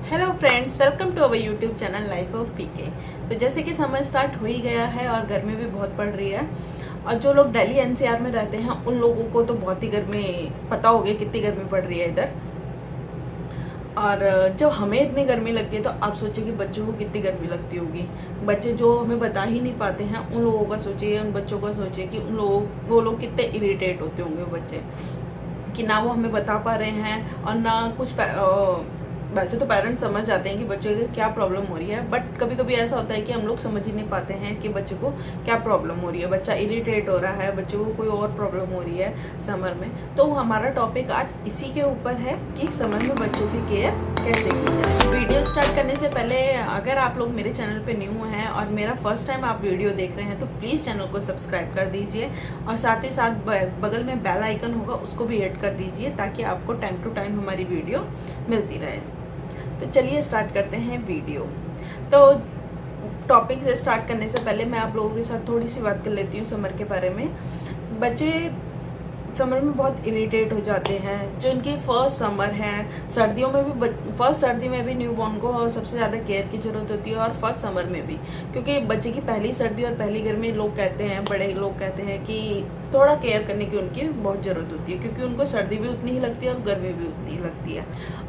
Hello friends, welcome to our YouTube channel life of PK. तो जैसे कि summer start हो ही गया है और गर्मी भी बहुत पड़ रही है। और जो लोग दिल्ली एनसीआर में रहते हैं उन लोगों को तो बहुत ही गर्मी पता होगी, कितनी गर्मी पड़ रही है इधर। और जब हमें इतनी गर्मी लगती है तो आप सोचिए कि बच्चों को कितनी गर्मी लगती होगी। बच्चे जो हमें बता ही नहीं पाते हैं उन लोगों का सोचिए, उन बच्चों का सोचिए कि वो लोग कितने इरिटेट होते होंगे बच्चे, कि ना वो हमें बता पा रहे हैं और ना कुछ वैसे तो पेरेंट्स समझ जाते हैं कि बच्चे को क्या प्रॉब्लम हो रही है, बट कभी कभी ऐसा होता है कि हम लोग समझ ही नहीं पाते हैं कि बच्चे को क्या प्रॉब्लम हो रही है। बच्चा इरिटेट हो रहा है, बच्चे को कोई और प्रॉब्लम हो रही है समर में। तो हमारा टॉपिक आज इसी के ऊपर है कि समर में बच्चों की केयर कैसे की जाए। वीडियो स्टार्ट करने से पहले अगर आप लोग मेरे चैनल पे न्यू हैं और मेरा फर्स्ट टाइम आप वीडियो देख रहे हैं तो प्लीज़ चैनल को सब्सक्राइब कर दीजिए और साथ ही साथ बगल में बेल आइकन होगा उसको भी ऐड कर दीजिए ताकि आपको टाइम टू टाइम हमारी वीडियो मिलती रहे। तो चलिए स्टार्ट करते हैं वीडियो। तो टॉपिक से स्टार्ट करने से पहले मैं आप लोगों के साथ थोड़ी सी बात कर लेती हूँ समर के बारे में। बच्चे समर में बहुत इरिटेट हो जाते हैं। जो इनकी फर्स्ट समर है, सर्दियों में भी फर्स्ट सर्दी में भी न्यूबॉर्न को सबसे ज़्यादा केयर की ज़रूरत होती है और फर्स्ट समर में भी, क्योंकि बच्चे की पहली सर्दी और पहली गर्मी लोग कहते हैं, बड़े लोग कहते हैं कि थोड़ा केयर करने की उनकी बहुत ज़रूरत होती है, क्योंकि उनको सर्दी भी उतनी ही लगती है और गर्मी भी उतनी ही लगती है।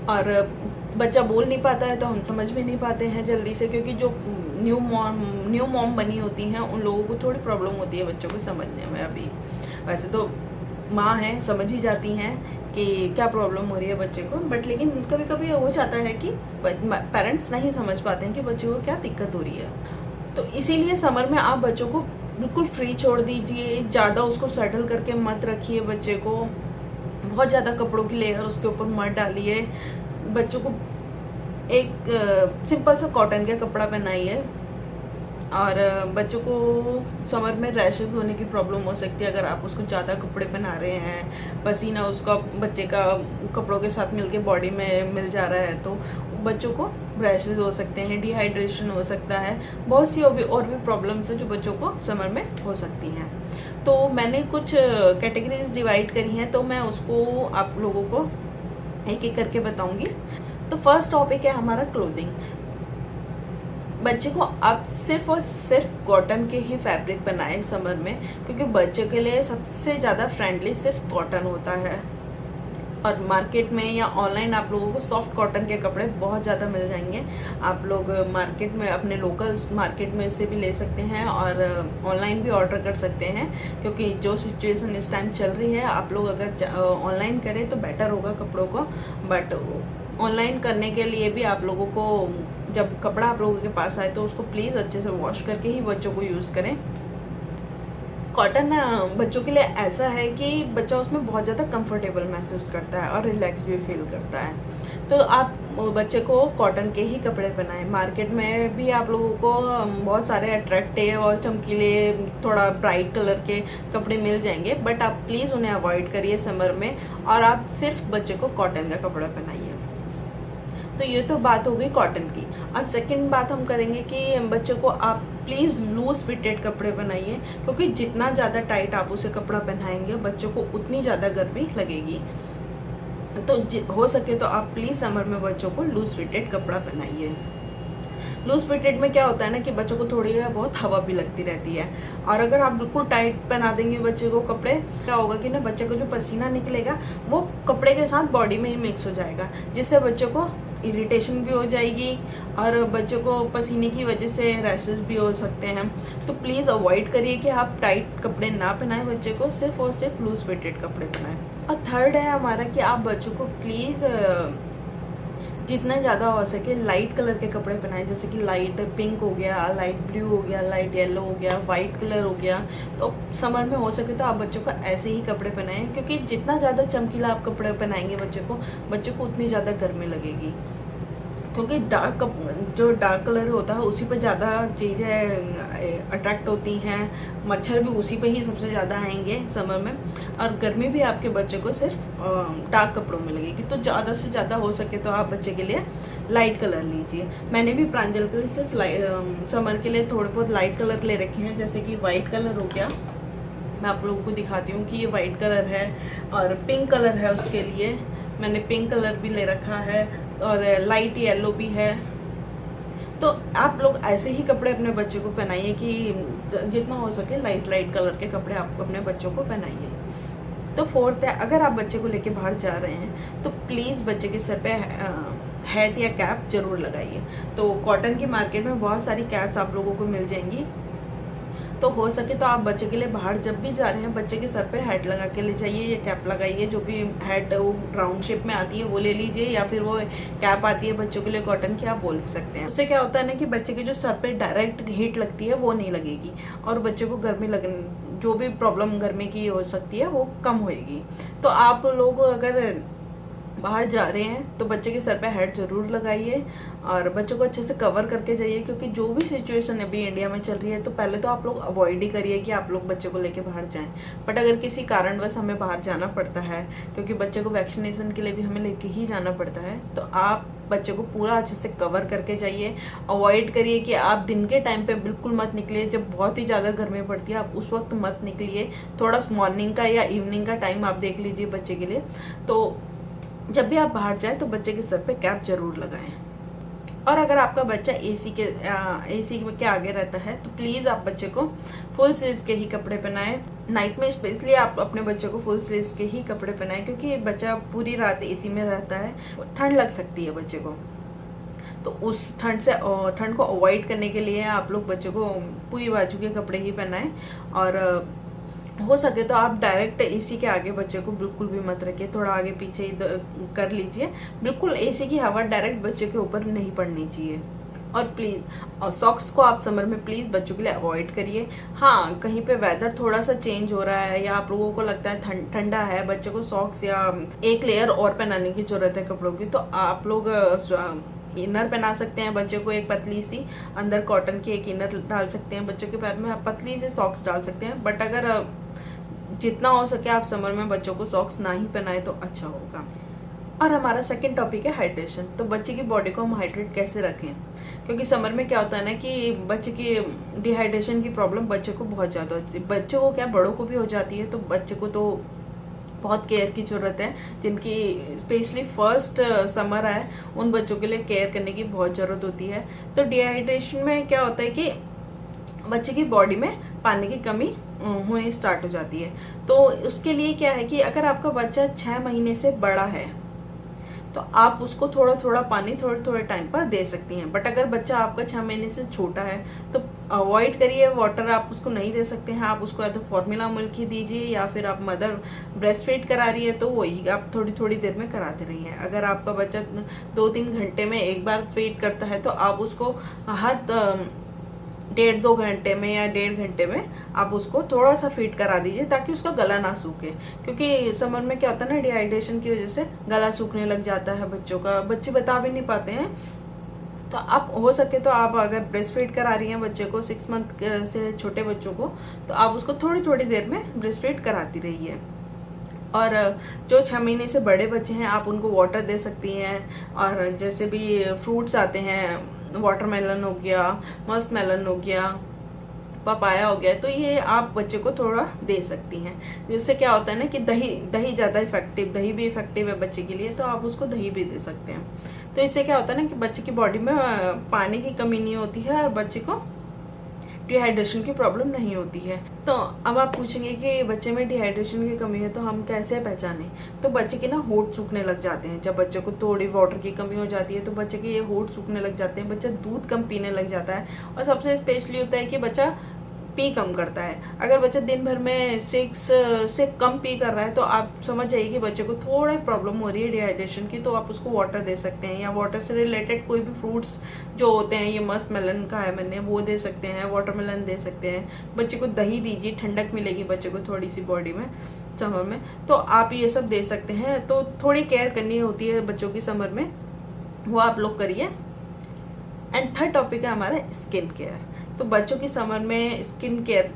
और बच्चा बोल नहीं पाता है तो हम समझ भी नहीं पाते हैं जल्दी से, क्योंकि जो न्यू मॉम बनी होती हैं उन लोगों को थोड़ी प्रॉब्लम होती है बच्चों को समझने में। अभी वैसे तो माँ हैं, समझ ही जाती हैं कि क्या प्रॉब्लम हो रही है बच्चे को, बट लेकिन कभी कभी हो जाता है कि पेरेंट्स नहीं समझ पाते हैं कि बच्चे को क्या दिक्कत हो रही है। तो इसीलिए समर में आप बच्चों को बिल्कुल फ्री छोड़ दीजिए, ज़्यादा उसको सेटल करके मत रखिए बच्चे को। बहुत ज़्यादा कपड़ों की लेयर उसके ऊपर मत डालिए। बच्चों को एक सिंपल सा कॉटन का कपड़ा पहनाइए। और बच्चों को समर में रैशेस होने की प्रॉब्लम हो सकती है अगर आप उसको ज़्यादा कपड़े पहना रहे हैं, पसीना उसका बच्चे का कपड़ों के साथ मिलके बॉडी में मिल जा रहा है, तो बच्चों को रैशेस हो सकते हैं, डिहाइड्रेशन हो सकता है, बहुत सी और भी प्रॉब्लम्स हैं जो बच्चों को समर में हो सकती हैं। तो मैंने कुछ कैटेगरीज डिवाइड करी हैं, तो मैं उसको आप लोगों को एक एक करके बताऊंगी। तो फर्स्ट टॉपिक है हमारा क्लोथिंग। बच्चे को आप सिर्फ और सिर्फ कॉटन के ही फैब्रिक बनाएं समर में, क्योंकि बच्चे के लिए सबसे ज़्यादा फ्रेंडली सिर्फ कॉटन होता है। और मार्केट में या ऑनलाइन आप लोगों को सॉफ्ट कॉटन के कपड़े बहुत ज़्यादा मिल जाएंगे। आप लोग मार्केट में अपने लोकल मार्केट में से भी ले सकते हैं और ऑनलाइन भी ऑर्डर कर सकते हैं, क्योंकि जो सिचुएशन इस टाइम चल रही है आप लोग अगर ऑनलाइन करें तो बेटर होगा कपड़ों को। बट ऑनलाइन करने के लिए भी आप लोगों को, जब कपड़ा आप लोगों के पास आए तो उसको प्लीज़ अच्छे से वॉश करके ही बच्चों को यूज़ करें। कॉटन बच्चों के लिए ऐसा है कि बच्चा उसमें बहुत ज़्यादा कंफर्टेबल महसूस करता है और रिलैक्स भी फील करता है। तो आप बच्चे को कॉटन के ही कपड़े पहनाएं। मार्केट में भी आप लोगों को बहुत सारे अट्रैक्टिव और चमकीले, थोड़ा ब्राइट कलर के कपड़े मिल जाएंगे, बट आप प्लीज़ उन्हें अवॉइड करिए समर में और आप सिर्फ बच्चे को कॉटन का कपड़ा पहनाइए। तो ये तो बात हो गई कॉटन की। अब सेकंड बात हम करेंगे कि बच्चे को आप प्लीज़ लूज फिटेड कपड़े बनाइए, क्योंकि जितना ज़्यादा टाइट आप उसे कपड़ा पहनाएंगे बच्चों को उतनी ज़्यादा गर्मी लगेगी। तो हो सके तो आप प्लीज़ समर में बच्चों को लूज फिटेड कपड़ा पहनाइए। लूज फिटेड में क्या होता है ना कि बच्चों को थोड़ी बहुत हवा भी लगती रहती है, और अगर आप बिल्कुल टाइट पहना देंगे बच्चे को कपड़े, क्या होगा कि ना बच्चे को जो पसीना निकलेगा वो कपड़े के साथ बॉडी में ही मिक्स हो जाएगा, जिससे बच्चों को इरिटेशन भी हो जाएगी और बच्चों को पसीने की वजह से रैशेस भी हो सकते हैं। तो प्लीज़ अवॉइड करिए कि आप टाइट कपड़े ना पहनाएं बच्चे को, सिर्फ और सिर्फ लूज फिटेड कपड़े पहनाएं। और थर्ड है हमारा कि आप बच्चों को प्लीज़ जितना ज़्यादा हो सके लाइट कलर के कपड़े पहनाएं, जैसे कि लाइट पिंक हो गया, लाइट ब्लू हो गया, लाइट येलो हो गया, वाइट कलर हो गया। तो समर में हो सके तो आप बच्चों को ऐसे ही कपड़े पहनाएं, क्योंकि जितना ज़्यादा चमकीला आप कपड़े पहनाएंगे बच्चे को उतनी ज़्यादा गर्मी लगेगी, क्योंकि जो डार्क कलर होता है उसी पर ज़्यादा चीज़ें अट्रैक्ट होती हैं, मच्छर भी उसी पे ही सबसे ज़्यादा आएंगे समर में, और गर्मी भी आपके बच्चे को सिर्फ डार्क कपड़ों में लगेगी। तो ज़्यादा से ज़्यादा हो सके तो आप बच्चे के लिए लाइट कलर लीजिए। मैंने भी प्रांजल के लिए सिर्फ समर के लिए थोड़े बहुत लाइट कलर ले रखे हैं, जैसे कि वाइट कलर हो गया, मैं आप लोगों को दिखाती हूँ कि ये वाइट कलर है, और पिंक कलर है उसके लिए मैंने पिंक कलर भी ले रखा है, और लाइट येलो भी है। तो आप लोग ऐसे ही कपड़े अपने बच्चे को पहनाइए कि जितना हो सके लाइट लाइट कलर के कपड़े आप अपने बच्चों को पहनाइए। तो फोर्थ है, अगर आप बच्चे को लेके बाहर जा रहे हैं तो प्लीज़ बच्चे के सर पे हैट या कैप जरूर लगाइए। तो कॉटन की मार्केट में बहुत सारी कैप्स आप लोगों को मिल जाएंगी। तो हो सके तो आप बच्चे के लिए बाहर जब भी जा रहे हैं बच्चे के सर पे हैट लगा के ले जाइए या कैप लगाइए। जो भी हैट वो राउंड शेप में आती है वो ले लीजिए, या फिर वो कैप आती है बच्चों के लिए कॉटन की, आप बोल सकते हैं। उससे क्या होता है ना कि बच्चे के जो सर पे डायरेक्ट हीट लगती है वो नहीं लगेगी और बच्चे को गर्मी लगने जो भी प्रॉब्लम गर्मी की हो सकती है वो कम होएगी। तो आप लोग अगर बाहर जा रहे हैं तो बच्चे के सर पे हैट जरूर लगाइए और बच्चों को अच्छे से कवर करके जाइए, क्योंकि जो भी सिचुएशन अभी इंडिया में चल रही है तो पहले तो आप लोग अवॉइड ही करिए कि आप लोग बच्चे को लेके बाहर जाएं। बट अगर किसी कारणवश हमें बाहर जाना पड़ता है, क्योंकि बच्चे को वैक्सीनेशन के लिए भी हमें लेके ही जाना पड़ता है, तो आप बच्चे को पूरा अच्छे से कवर करके जाइए। अवॉइड करिए कि आप दिन के टाइम पे बिल्कुल मत निकलिए, जब बहुत ही ज़्यादा गर्मी पड़ती है आप उस वक्त मत निकलिए। थोड़ा मॉर्निंग का या इवनिंग का टाइम आप देख लीजिए बच्चे के लिए। तो जब भी आप बाहर जाएं तो बच्चे के सर पे कैप जरूर लगाएं। और अगर आपका बच्चा एसी के आगे रहता है तो प्लीज़ आप बच्चे को फुल स्लीव्स के ही कपड़े पहनाएं। नाइट में स्पेशली आप अपने बच्चे को फुल स्लीव्स के ही कपड़े पहनाएं, क्योंकि बच्चा पूरी रात एसी में रहता है, ठंड लग सकती है बच्चे को। तो उस ठंड को अवॉइड करने के लिए आप लोग बच्चे को पूरी बाजू के कपड़े ही पहनाएं। और हो सके तो आप डायरेक्ट एसी के आगे बच्चे को बिल्कुल भी मत रखिए, थोड़ा आगे पीछे इधर कर लीजिए। बिल्कुल एसी की हवा डायरेक्ट बच्चे के ऊपर नहीं पड़नी चाहिए। और प्लीज़ सॉक्स को आप समर में प्लीज़ बच्चों के लिए अवॉइड करिए। हाँ, कहीं पे वेदर थोड़ा सा चेंज हो रहा है या आप लोगों को लगता है ठंडा है, बच्चे को सॉक्स या एक लेयर और पहनाने की जरूरत है कपड़ों की, तो आप लोग इनर पहना सकते हैं बच्चे को, एक पतली सी अंदर कॉटन की एक इनर डाल सकते हैं बच्चों के पैर में, आप पतली सी सॉक्स डाल सकते हैं। बट अगर जितना हो सके आप समर में बच्चों को सॉक्स ना ही पहनाए तो अच्छा होगा। और हमारा सेकंड टॉपिक है हाइड्रेशन। तो बच्चे की बॉडी को हम हाइड्रेट कैसे रखें, क्योंकि समर में क्या होता है ना कि बच्चे की डिहाइड्रेशन की प्रॉब्लम बच्चे को बहुत ज़्यादा होती है। बच्चों को क्या, बड़ों को भी हो जाती है। तो बच्चे को तो बहुत केयर की ज़रूरत है, जिनकी स्पेशली फर्स्ट समर है उन बच्चों के लिए केयर करने की बहुत ज़रूरत होती है। तो डिहाइड्रेशन में क्या होता है कि बच्चे की बॉडी में पानी की कमी होनी स्टार्ट हो जाती है। तो उसके लिए क्या है कि अगर आपका बच्चा 6 महीने से बड़ा है तो आप उसको थोड़ा थोड़ा पानी थोड़े थोड़े टाइम पर दे सकती हैं। बट अगर बच्चा आपका 6 महीने से छोटा है तो अवॉइड करिए, वाटर आप उसको नहीं दे सकते हैं। आप उसको या तो फॉर्मूला मिल्क ही दीजिए, या फिर आप मदर ब्रेस्ट फीड करा रही है तो वही आप थोड़ी थोड़ी देर में कराते रहिए। अगर आपका बच्चा 2-3 घंटे में एक बार फीड करता है तो आप उसको हर 1.5-2 घंटे में या 1.5 घंटे में आप उसको थोड़ा सा फीड करा दीजिए, ताकि उसका गला ना सूखे। क्योंकि समर में क्या होता है ना, डिहाइड्रेशन की वजह से गला सूखने लग जाता है बच्चों का, बच्चे बता भी नहीं पाते हैं। तो आप हो सके तो आप अगर ब्रेस्ट फीड करा रही हैं बच्चे को 6 मंथ से छोटे बच्चों को, तो आप उसको थोड़ी थोड़ी देर में ब्रेस्ट फीड कराती रहिए। और जो 6 महीने से बड़े बच्चे हैं आप उनको वाटर दे सकती हैं। और जैसे भी फ्रूट्स आते हैं, वाटरमेलन हो गया, मस्क मेलन हो गया, पपाया हो गया, तो ये आप बच्चे को थोड़ा दे सकती हैं। जिससे क्या होता है ना कि दही ज़्यादा इफेक्टिव, दही भी इफेक्टिव है बच्चे के लिए, तो आप उसको दही भी दे सकते हैं। तो इससे क्या होता है ना कि बच्चे की बॉडी में पानी की कमी नहीं होती है और बच्चे को डिहाइड्रेशन की प्रॉब्लम नहीं होती है। तो अब आप पूछेंगे कि बच्चे में डिहाइड्रेशन की कमी है तो हम कैसे पहचानें। तो बच्चे के ना होंठ सूखने लग जाते हैं। जब बच्चे को थोड़ी वाटर की कमी हो जाती है तो बच्चे के ये होंठ सूखने लग जाते हैं, बच्चा दूध कम पीने लग जाता है। और सबसे स्पेशली होता है कि बच्चा पी कम करता है। अगर बच्चा दिन भर में 6 से कम पी कर रहा है तो आप समझ जाइए कि बच्चे को थोड़ा प्रॉब्लम हो रही है डिहाइड्रेशन की। तो आप उसको वाटर दे सकते हैं, या वाटर से रिलेटेड कोई भी फ्रूट्स जो होते हैं, ये मस्क मेलन का है मैंने, वो दे सकते हैं, वाटरमेलन दे सकते हैं। बच्चे को दही दीजिए, ठंडक मिलेगी बच्चे को थोड़ी सी बॉडी में समर में। तो आप ये सब दे सकते हैं। तो थोड़ी केयर करनी होती है बच्चों की समर में, वो आप लोग करिए। एंड थर्ड टॉपिक है हमारा स्किन केयर। तो बच्चों की समर में स्किन केयर,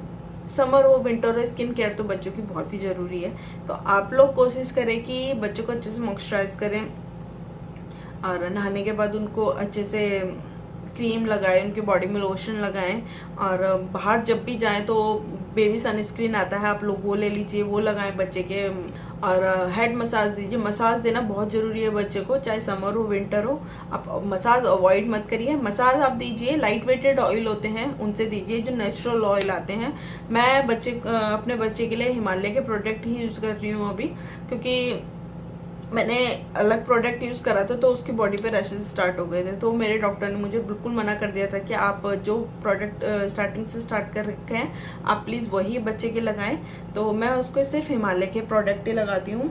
समर हो विंटर हो, स्किन केयर तो बच्चों की बहुत ही ज़रूरी है। तो आप लोग कोशिश करें कि बच्चों को अच्छे से मॉइस्चराइज करें और नहाने के बाद उनको अच्छे से क्रीम लगाएं, उनकी बॉडी में लोशन लगाएं। और बाहर जब भी जाएं तो बेबी सनस्क्रीन आता है, आप लोग वो ले लीजिए, वो लगाएं बच्चे के। और हेड मसाज दीजिए। मसाज देना बहुत ज़रूरी है बच्चे को, चाहे समर हो विंटर हो। आप मसाज अवॉइड मत करिए। मसाज आप दीजिए, लाइट वेटेड ऑयल होते हैं उनसे दीजिए, जो नेचुरल ऑयल आते हैं। मैं अपने बच्चे के लिए हिमालय के प्रोडक्ट ही यूज़ कर रही हूँ अभी, क्योंकि मैंने अलग प्रोडक्ट यूज़ करा था तो उसकी बॉडी पे रैशेज स्टार्ट हो गए थे। तो मेरे डॉक्टर ने मुझे बिल्कुल मना कर दिया था कि आप जो प्रोडक्ट स्टार्टिंग से स्टार्ट कर रखे हैं आप प्लीज़ वही बच्चे के लगाएं। तो मैं उसको सिर्फ हिमालय के प्रोडक्ट ही लगाती हूँ।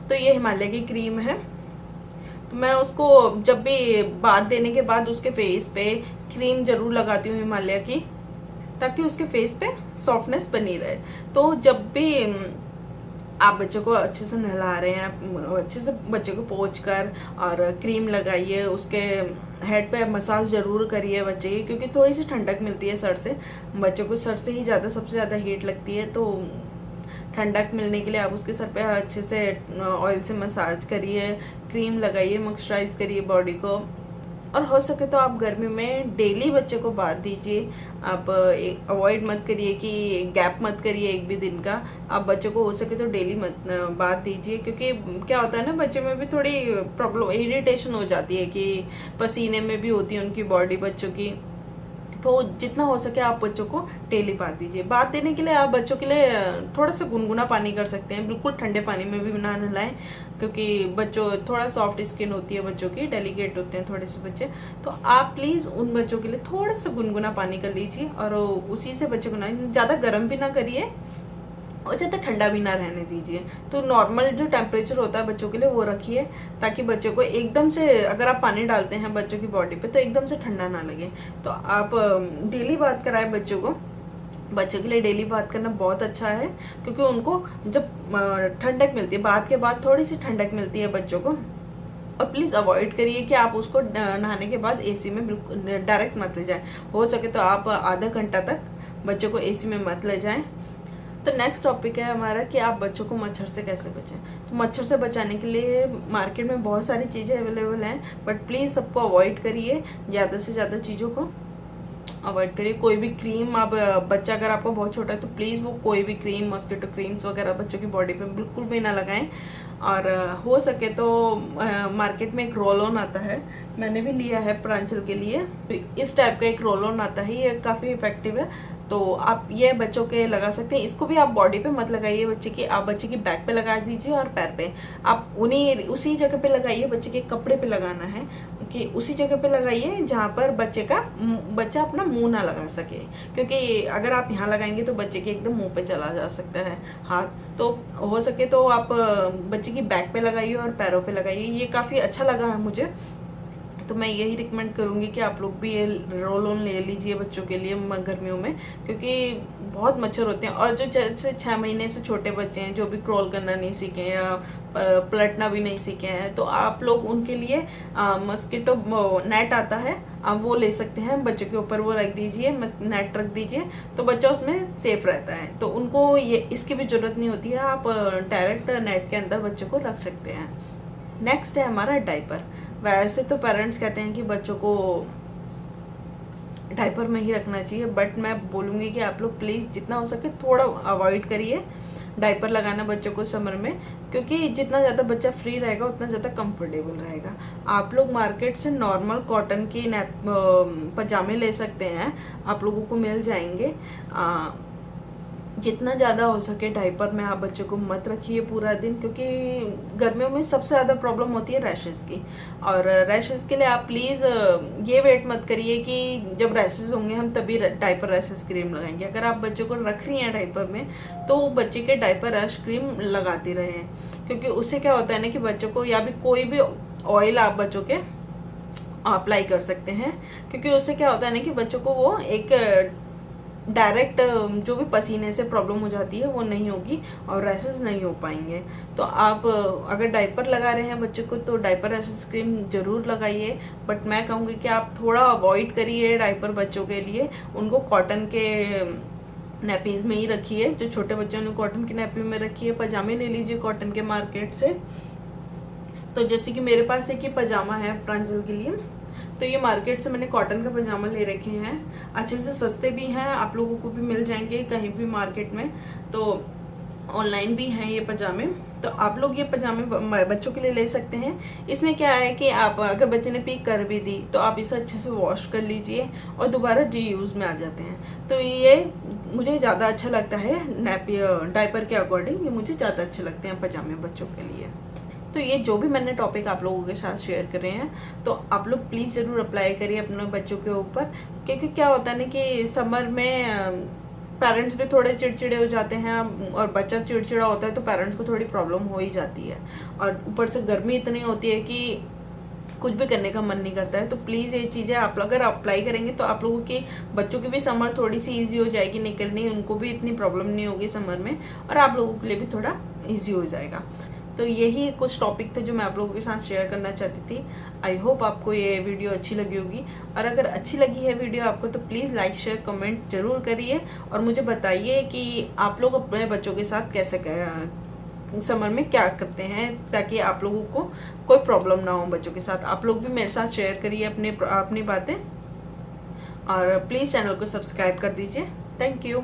तो ये हिमालय की क्रीम है, तो मैं उसको जब भी बाथ देने के बाद उसके फेस पे क्रीम जरूर लगाती हूँ हिमालय की, ताकि उसके फेस पे सॉफ्टनेस बनी रहे। तो जब भी आप बच्चों को अच्छे से नहला रहे हैं, अच्छे से बच्चे को पोंछ कर और क्रीम लगाइए, उसके हेड पे मसाज जरूर करिए बच्चे की, क्योंकि थोड़ी सी ठंडक मिलती है सर से। बच्चों को सर से ही सबसे ज़्यादा हीट लगती है, तो ठंडक मिलने के लिए आप उसके सर पे अच्छे से ऑयल से मसाज करिए, क्रीम लगाइए, मॉइस्चराइज करिए बॉडी को। और हो सके तो आप गर्मी में डेली बच्चे को बाथ दीजिए। आप अवॉइड मत करिए कि गैप मत करिए एक भी दिन का। आप बच्चे को हो सके तो डेली मत बाथ दीजिए, क्योंकि क्या होता है ना, बच्चे में भी थोड़ी प्रॉब्लम, इरिटेशन हो जाती है कि पसीने में भी होती है उनकी बॉडी बच्चों की। तो जितना हो सके आप बच्चों को डेली बाथ दीजिए। बाथ देने के लिए आप बच्चों के लिए थोड़ा सा गुनगुना पानी कर सकते हैं, बिल्कुल ठंडे पानी में भी ना नहलाएं, क्योंकि बच्चों थोड़ा सॉफ्ट स्किन होती है बच्चों की, डेलिकेट होते हैं थोड़े से बच्चे। तो आप प्लीज़ उन बच्चों के लिए थोड़ा सा गुनगुना पानी कर लीजिए, और उसी से बच्चों को ना, ज़्यादा गर्म भी ना करिए और ज़्यादा ठंडा भी ना रहने दीजिए। तो नॉर्मल जो टेम्परेचर होता है बच्चों के लिए वो रखिए, ताकि बच्चों को एकदम से, अगर आप पानी डालते हैं बच्चों की बॉडी पे तो एकदम से ठंडा ना लगे। तो आप डेली बात कराएं बच्चों को। बच्चों के लिए डेली बात करना बहुत अच्छा है, क्योंकि उनको जब ठंडक मिलती है, बात के बाद थोड़ी सी ठंडक मिलती है बच्चों को। और प्लीज़ अवॉइड करिए कि आप उसको नहाने के बाद एसी में बिल्कुल डायरेक्ट मत ले जाएं। हो सके तो आप आधा घंटा तक बच्चों को एसी में मत ले जाएं। तो नेक्स्ट टॉपिक है हमारा कि आप बच्चों को मच्छर से कैसे बचाएं। तो मच्छर से बचाने के लिए मार्केट में बहुत सारी चीज़ें अवेलेबल हैं, बट प्लीज़ सबको अवॉइड करिए, ज़्यादा से ज़्यादा चीज़ों को अवॉइड करिए। कोई भी क्रीम, आप बच्चा अगर आपका बहुत छोटा है तो प्लीज़ वो कोई भी क्रीम, मॉस्किटो क्रीम्स वगैरह बच्चों की बॉडी पे बिल्कुल भी ना लगाएं। और हो सके तो मार्केट में एक रोल ऑन आता है, मैंने भी लिया है प्रांचल के लिए। तो इस टाइप का एक रोल ऑन आता है, ये काफ़ी इफेक्टिव है, तो आप ये बच्चों के लगा सकते हैं। इसको भी आप बॉडी पे मत लगाइए बच्चे की, आप बच्चे की बैक पे लगा दीजिए और पैर पे। आप उसी जगह पे लगाइए, बच्चे के कपड़े पे लगाना है कि उसी जगह पे लगाइए जहाँ पर बच्चा अपना मुंह ना लगा सके, क्योंकि अगर आप यहाँ लगाएंगे तो बच्चे के एकदम मुंह पे चला जा सकता है हाथ। तो हो सके तो आप बच्चे की बैक पे लगाइए और पैरों पे लगाइए। ये काफ़ी अच्छा लगा है मुझे, तो मैं यही रिकमेंड करूँगी कि आप लोग भी ये रोल ऑन ले लीजिए बच्चों के लिए गर्मियों में, क्योंकि बहुत मच्छर होते हैं। और जो जैसे 6 महीने से छोटे बच्चे हैं, जो भी क्रॉल करना नहीं सीखे हैं या पलटना भी नहीं सीखे हैं, तो आप लोग उनके लिए मस्कीटो नेट आता है, आप वो ले सकते हैं। बच्चों के ऊपर वो रख दीजिए, नेट रख दीजिए, तो बच्चा उसमें सेफ रहता है। तो उनको इसकी भी ज़रूरत नहीं होती है, आप डायरेक्ट नेट के अंदर बच्चों को रख सकते हैं। नेक्स्ट है हमारा डायपर। वैसे तो पेरेंट्स कहते हैं कि बच्चों को डायपर में ही रखना चाहिए, बट मैं बोलूँगी कि आप लोग प्लीज़ जितना हो सके थोड़ा अवॉइड करिए डायपर लगाना बच्चों को समर में, क्योंकि जितना ज़्यादा बच्चा फ्री रहेगा उतना ज़्यादा कंफर्टेबल रहेगा। आप लोग मार्केट से नॉर्मल कॉटन की पजामे ले सकते हैं, आप लोगों को मिल जाएंगे। जितना ज़्यादा हो सके डायपर में आप बच्चों को मत रखिए पूरा दिन, क्योंकि गर्मियों में सबसे ज़्यादा प्रॉब्लम होती है रैशेज़ की। और रैशेज़ के लिए आप प्लीज़ ये वेट मत करिए कि जब रैशेज़ होंगे हम तभी डायपर रैशेज़ क्रीम लगाएंगे। अगर आप बच्चों को रख रही हैं डायपर में तो बच्चे के डायपर रैश क्रीम लगाती रहें, क्योंकि उससे क्या होता है ना कि बच्चों को, या भी कोई भी ऑयल आप बच्चों के अप्लाई कर सकते हैं, क्योंकि उससे क्या होता है ना कि बच्चों को वो एक डायरेक्ट जो भी पसीने से प्रॉब्लम हो जाती है वो नहीं होगी और रैशेस नहीं हो पाएंगे। तो आप अगर डायपर लगा रहे हैं बच्चों को तो डायपर रैशेस क्रीम जरूर लगाइए, बट मैं कहूँगी कि आप थोड़ा अवॉइड करिए डायपर बच्चों के लिए। उनको कॉटन के नैपीज में ही रखिए, जो छोटे बच्चों ने कॉटन की नैपी में रखिए। पजामे ले लीजिए कॉटन के मार्केट से। तो जैसे कि मेरे पास एक ही पजामा है प्रांजल के लिए, तो ये मार्केट से मैंने कॉटन का पजामा ले रखे हैं, अच्छे से सस्ते भी हैं, आप लोगों को भी मिल जाएंगे कहीं भी मार्केट में। तो ऑनलाइन भी हैं ये पजामे, तो आप लोग ये पजामे बच्चों के लिए ले सकते हैं। इसमें क्या है कि आप अगर बच्चे ने पीक कर भी दी तो आप इसे अच्छे से वॉश कर लीजिए और दोबारा रीयूज़ में आ जाते हैं। तो ये मुझे ज़्यादा अच्छा लगता है, डायपर के अकॉर्डिंग ये मुझे ज़्यादा अच्छे लगते हैं पजामे बच्चों के लिए। तो ये जो भी मैंने टॉपिक आप लोगों के साथ शेयर कर रहे हैं, तो आप लोग प्लीज़ ज़रूर अप्लाई करिए अपने बच्चों के ऊपर, क्योंकि क्या होता है ना कि समर में पेरेंट्स भी थोड़े चिड़चिड़े हो जाते हैं और बच्चा चिड़चिड़ा होता है तो पेरेंट्स को थोड़ी प्रॉब्लम हो ही जाती है, और ऊपर से गर्मी इतनी होती है कि कुछ भी करने का मन नहीं करता है। तो प्लीज़ ये चीज़ें आप अगर अप्लाई करेंगे तो आप लोगों की बच्चों की भी समर थोड़ी सी ईजी हो जाएगी निकलनी, उनको भी इतनी प्रॉब्लम नहीं होगी समर में, और आप लोगों के लिए भी थोड़ा ईजी हो जाएगा। तो यही कुछ टॉपिक थे जो मैं आप लोगों के साथ शेयर करना चाहती थी। आई होप आपको ये वीडियो अच्छी लगी होगी, और अगर अच्छी लगी है वीडियो आपको तो प्लीज़ लाइक शेयर कमेंट जरूर करिए, और मुझे बताइए कि आप लोग अपने बच्चों के साथ कैसे समर में क्या करते हैं, ताकि आप लोगों को कोई प्रॉब्लम ना हो बच्चों के साथ। आप लोग भी मेरे साथ शेयर करिए अपनी बातें, और प्लीज़ चैनल को सब्सक्राइब कर दीजिए। Thank you.